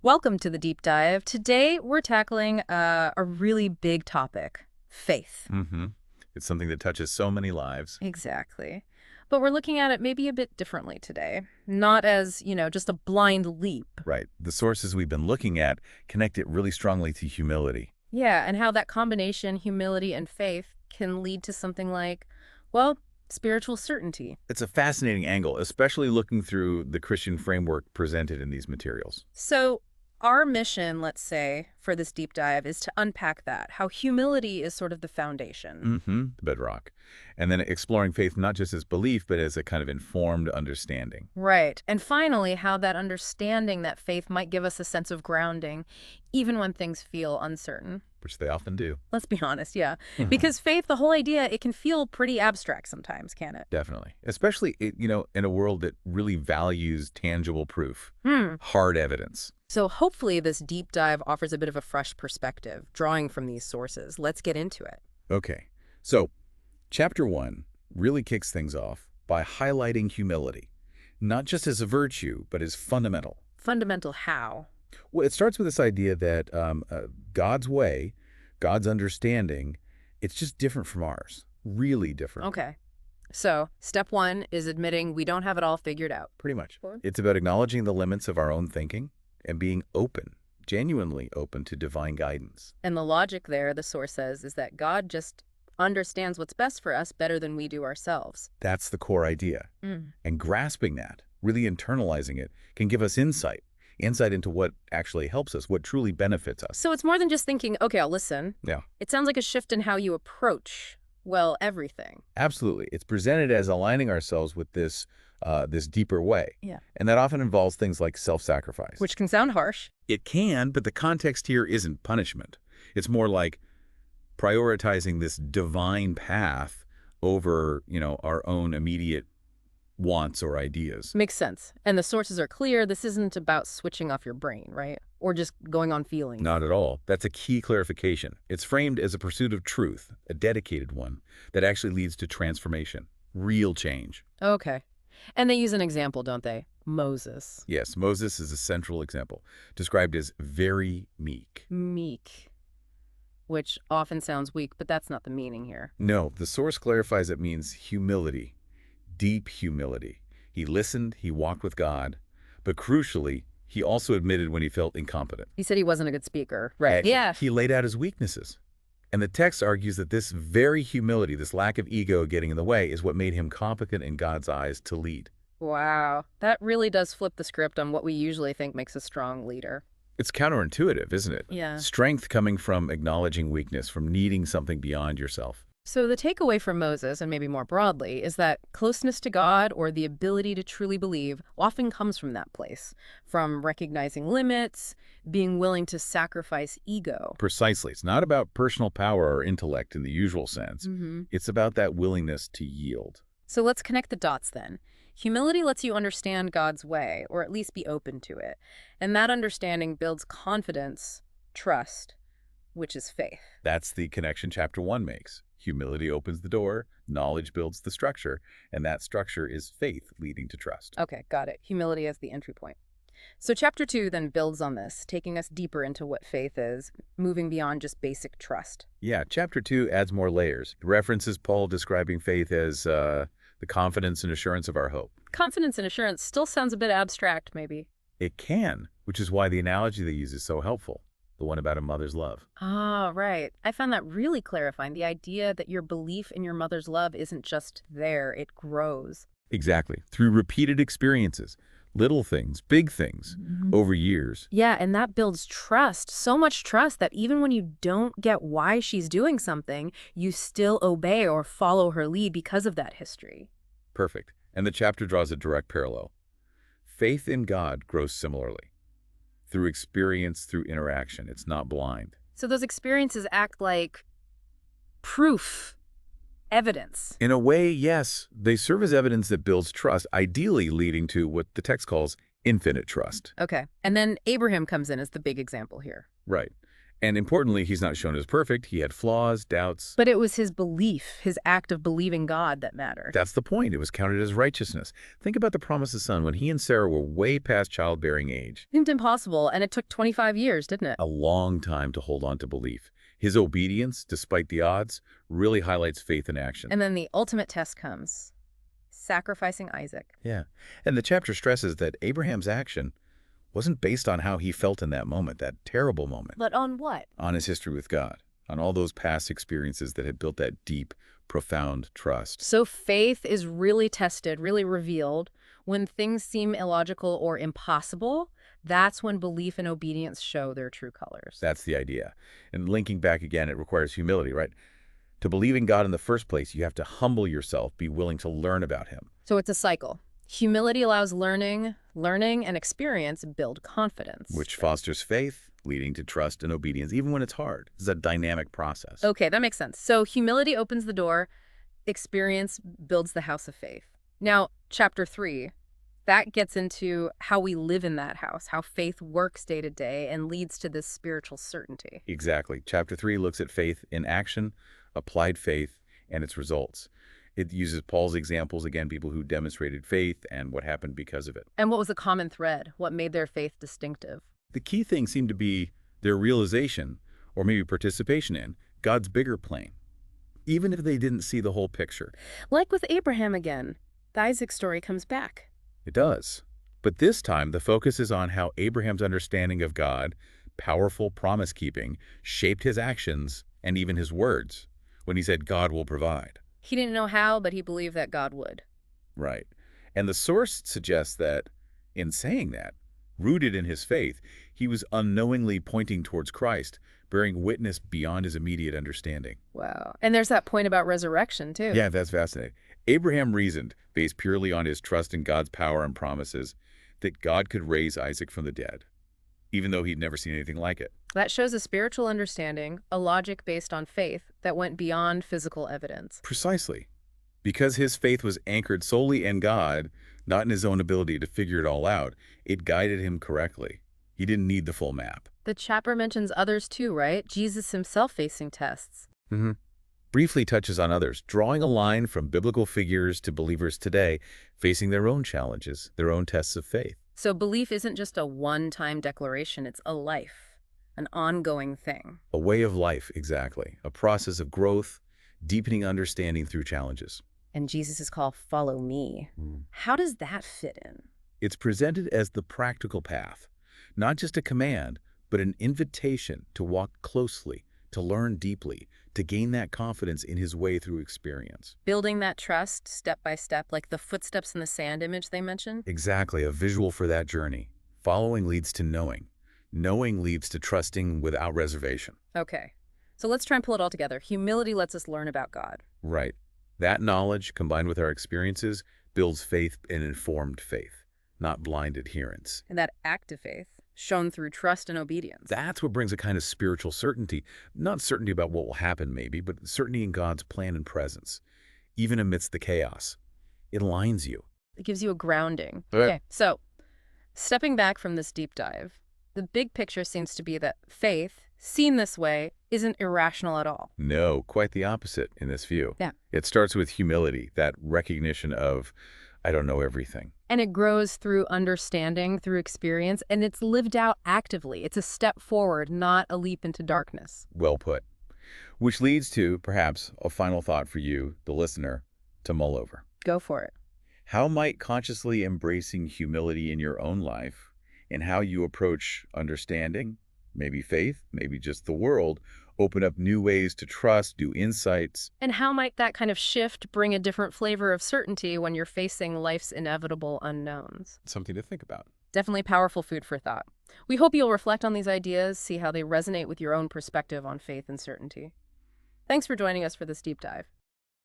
Welcome to the deep dive. Today we're tackling a really big topic, faith. hmm It's something that touches so many lives. Exactly. But we're looking at it maybe a bit differently today. Not as, just a blind leap. Right. The sources we've been looking at connect it really strongly to humility. Yeah, and how that combination, humility and faith, can lead to something like, well, spiritual certainty. It's a fascinating angle, especially looking through the Christian framework presented in these materials. So, our mission, let's say, for this deep dive is to unpack that, how humility is sort of the foundation. The bedrock. And then exploring faith not just as belief, but as a kind of informed understanding. Right. And finally, how that understanding that faith might give us a sense of grounding, even when things feel uncertain. Which they often do. Let's be honest, yeah. Because faith, the whole idea, it can feel pretty abstract sometimes, can it? Definitely. Especially, in a world that really values tangible proof, Hmm. hard evidence. So hopefully this deep dive offers a bit of a fresh perspective, drawing from these sources. Let's get into it. Okay. So, Chapter 1 really kicks things off by highlighting humility, not just as a virtue, but as fundamental. Fundamental how? Well, it starts with this idea that God's way, God's understanding, it's just different from ours, really different. Okay. So step one is admitting we don't have it all figured out. Pretty much. Sure. It's about acknowledging the limits of our own thinking and being open, genuinely open to divine guidance. And the logic there, the source says, is that God just understands what's best for us better than we do ourselves. That's the core idea. And grasping that, really internalizing it, can give us insight into what actually helps us, what truly benefits us. So it's more than just thinking, okay, I'll listen. Yeah, It sounds like a shift in how you approach, well, everything. absolutely. It's presented as aligning ourselves with this deeper way. Yeah. And that often involves things like self-sacrifice. Which can sound harsh. It can, but the context here isn't punishment. It's more like prioritizing this divine path over, our own immediate wants or ideas. Makes sense. And the sources are clear. This isn't about switching off your brain, right? Or just going on feelings. Not at all. That's a key clarification. It's framed as a pursuit of truth, a dedicated one, that actually leads to transformation, real change. Okay. And they use an example, don't they? Moses. Yes, Moses is a central example, described as very meek. Meek. Which often sounds weak, but that's not the meaning here. No, the source clarifies it means humility, deep humility. He listened, he walked with God, but crucially, he also admitted when he felt incompetent. He said he wasn't a good speaker. Right. Yeah. He laid out his weaknesses. And the text argues that this very humility, this lack of ego getting in the way, is what made him competent in God's eyes to lead. Wow. That really does flip the script on what we usually think makes a strong leader. It's counterintuitive, isn't it? Yeah. Strength coming from acknowledging weakness, from needing something beyond yourself. So the takeaway from Moses, and maybe more broadly, is that closeness to God, or the ability to truly believe, often comes from that place. From recognizing limits, being willing to sacrifice ego. Precisely. It's not about personal power or intellect in the usual sense. It's about that willingness to yield. So let's connect the dots then. Humility lets you understand God's way, or at least be open to it. And that understanding builds confidence, trust, which is faith. That's the connection Chapter 1 makes. Humility opens the door, knowledge builds the structure, and that structure is faith leading to trust. Okay, got it. Humility as the entry point. So chapter 2 then builds on this, taking us deeper into what faith is, moving beyond just basic trust. Yeah, Chapter 2 adds more layers. It references Paul describing faith as the confidence and assurance of our hope. Confidence and assurance still sounds a bit abstract, maybe. It can, which is why the analogy they use is so helpful, the one about a mother's love. Ah, right. I found that really clarifying, the idea that your belief in your mother's love isn't just there, it grows. Exactly. Through repeated experiences, little things, big things, over years. Yeah, and that builds trust, so much trust that even when you don't get why she's doing something, you still obey or follow her lead because of that history. Perfect. And the chapter draws a direct parallel. Faith in God grows similarly. Through experience, through interaction. It's not blind. So those experiences act like proof, evidence. In a way, yes, they serve as evidence that builds trust, ideally leading to what the text calls infinite trust. Okay. And then Abraham comes in as the big example here. Right. And importantly, he's not shown as perfect. He had flaws, doubts. But it was his belief, his act of believing God that mattered. That's the point. It was counted as righteousness. Think about the promised son when he and Sarah were way past childbearing age. Seemed impossible, and it took 25 years, didn't it? A long time to hold on to belief. His obedience, despite the odds, really highlights faith in action. And then the ultimate test comes, sacrificing Isaac. Yeah. And the chapter stresses that Abraham's action wasn't based on how he felt in that moment, that terrible moment. But on what? On his history with God, on all those past experiences that had built that deep, profound trust. So faith is really tested, really revealed. When things seem illogical or impossible, that's when belief and obedience show their true colors. That's the idea. And linking back again, it requires humility, right? To believe in God in the first place, you have to humble yourself, be willing to learn about him. So it's a cycle. Humility allows learning and experience build confidence. Which fosters faith, leading to trust and obedience, even when it's hard. It's a dynamic process. Okay, that makes sense. So humility opens the door, experience builds the house of faith. Now, chapter 3, that gets into how we live in that house, how faith works day to day and leads to this spiritual certainty. Exactly. Chapter 3 looks at faith in action, applied faith, and its results. It uses Paul's examples, again, people who demonstrated faith and what happened because of it. And what was the common thread? What made their faith distinctive? The key thing seemed to be their realization, or maybe participation in, God's bigger plan, even if they didn't see the whole picture. Like with Abraham again, the Isaac story comes back. It does. But this time, the focus is on how Abraham's understanding of God, powerful promise-keeping, shaped his actions and even his words when he said God will provide. He didn't know how, but he believed that God would. Right. And the source suggests that, in saying that, rooted in his faith, he was unknowingly pointing towards Christ, bearing witness beyond his immediate understanding. Wow. And there's that point about resurrection, too. Yeah, that's fascinating. Abraham reasoned, based purely on his trust in God's power and promises, that God could raise Isaac from the dead, even though he'd never seen anything like it. That shows a spiritual understanding, a logic based on faith that went beyond physical evidence. Precisely. Because his faith was anchored solely in God, not in his own ability to figure it all out, it guided him correctly. He didn't need the full map. The chapter mentions others too, right? Jesus himself facing tests. Briefly touches on others, drawing a line from biblical figures to believers today, facing their own challenges, their own tests of faith. So belief isn't just a one-time declaration, it's a life, an ongoing thing. A way of life, exactly. A process of growth, deepening understanding through challenges. And Jesus' call, follow me. How does that fit in? It's presented as the practical path, not just a command, but an invitation to walk closely, to learn deeply, to gain that confidence in his way through experience. Building that trust step by step, like the footsteps in the sand image they mentioned? Exactly, a visual for that journey. Following leads to knowing. Knowing leads to trusting without reservation. Okay, so let's try and pull it all together. Humility lets us learn about God. Right. That knowledge, combined with our experiences, builds faith and informed faith, not blind adherence. And that active faith, shown through trust and obedience. That's what brings a kind of spiritual certainty. Not certainty about what will happen, maybe, but certainty in God's plan and presence, even amidst the chaos. It aligns you. It gives you a grounding. Right. Okay, so stepping back from this deep dive, the big picture seems to be that faith, seen this way, isn't irrational at all. No, quite the opposite in this view. Yeah. It starts with humility, that recognition of, I don't know everything. And it grows through understanding, through experience, and it's lived out actively. It's a step forward, not a leap into darkness. Well put. Which leads to, perhaps, a final thought for you, the listener, to mull over. Go for it. How might consciously embracing humility in your own life and how you approach understanding, maybe faith, maybe just the world, open up new ways to trust, new insights? And how might that kind of shift bring a different flavor of certainty when you're facing life's inevitable unknowns? Something to think about. Definitely powerful food for thought. We hope you'll reflect on these ideas, see how they resonate with your own perspective on faith and certainty. Thanks for joining us for this deep dive.